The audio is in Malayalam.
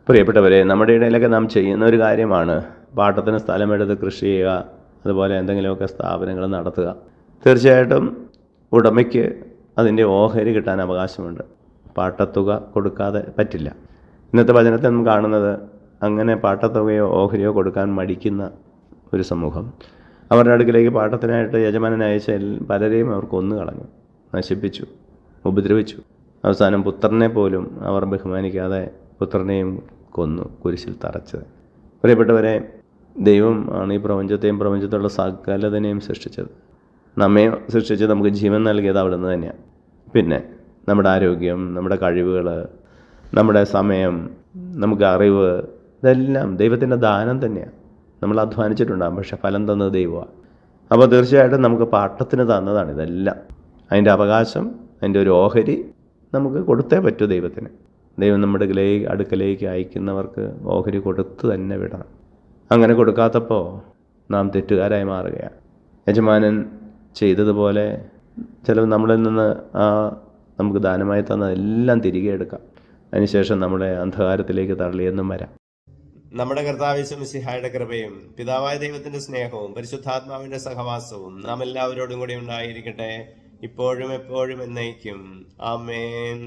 പ്രിയപ്പെട്ടവരെ, നമ്മുടെ ഇടയിലൊക്കെ നാം ചെയ്യുന്ന ഒരു കാര്യമാണ് പാട്ടത്തിന് സ്ഥലമെടുത്ത് കൃഷി ചെയ്യുക, അതുപോലെ എന്തെങ്കിലുമൊക്കെ സ്ഥാപനങ്ങൾ നടത്തുക. തീർച്ചയായിട്ടും ഉടമയ്ക്ക് അതിൻ്റെ ഓഹരി കിട്ടാൻ അവകാശമുണ്ട്. പാട്ടത്തുക കൊടുക്കാതെ പറ്റില്ല. ഇന്നത്തെ വചനത്തിൽ നാം കാണുന്നത് അങ്ങനെ പാട്ടത്തുകയോ ഓഹരിയോ കൊടുക്കാൻ മടിക്കുന്ന ഒരു സമൂഹം. അവരുടെ അടുക്കിലേക്ക് പാട്ടത്തിനായിട്ട് യജമാനൻ അയച്ച പലരെയും അവർ കൊന്നുകളഞ്ഞു, നശിപ്പിച്ചു, ഉപദ്രവിച്ചു. അവസാനം പുത്രനെ പോലും അവർ ബഹുമാനിക്കാതെ പുത്രനെയും കൊന്നു, കുരിശിൽ തറച്ചത്. പ്രിയപ്പെട്ടവരെ, ദൈവം ആണ് ഈ പ്രപഞ്ചത്തെയും പ്രപഞ്ചത്തുള്ള സകലതിനെയും സൃഷ്ടിച്ചത്. നമ്മെ സൃഷ്ടിച്ച് നമുക്ക് ജീവൻ നൽകിയത് അവിടെ നിന്ന് തന്നെയാണ്. പിന്നെ നമ്മുടെ ആരോഗ്യം, നമ്മുടെ കഴിവുകൾ, നമ്മുടെ സമയം, നമുക്ക് അറിവ്, ഇതെല്ലാം ദൈവത്തിൻ്റെ ദാനം തന്നെയാണ്. നമ്മൾ അധ്വാനിച്ചിട്ടുണ്ടാകും, പക്ഷെ ഫലം തന്നത് ദൈവമാണ്. അപ്പോൾ തീർച്ചയായിട്ടും നമുക്ക് പാട്ടത്തിന് തന്നതാണ് ഇതെല്ലാം. അതിൻ്റെ അവകാശം, അതിൻ്റെ ഒരു ഓഹരി നമുക്ക് കൊടുത്തേ പറ്റൂ ദൈവത്തിന്. ദൈവം നമ്മുടെ അടുക്കലേക്ക് അയക്കുന്നവർക്ക് ഓഹരി കൊടുത്ത് തന്നെ വിടണം. അങ്ങനെ കൊടുക്കാത്തപ്പോൾ നാം തെറ്റുകാരായി മാറുകയാണ്. യജമാനൻ ചെയ്തതുപോലെ ചിലവ് നമ്മളിൽ നിന്ന് നമുക്ക് ദാനമായി തന്നതെല്ലാം തിരികെ എടുക്കാം. അതിനുശേഷം നമ്മളെ അന്ധകാരത്തിലേക്ക് തള്ളിയെന്നും വരാം. നമ്മുടെ കർത്താവ് യേശു മിശിഹായുടെ കൃപയും പിതാവായ ദൈവത്തിന്റെ സ്നേഹവും പരിശുദ്ധാത്മാവിന്റെ സഹവാസവും നാം എല്ലാവരോടും കൂടി ഉണ്ടായിരിക്കട്ടെ, ഇപ്പോഴും എപ്പോഴും എന്നേക്കും. ആമേൻ.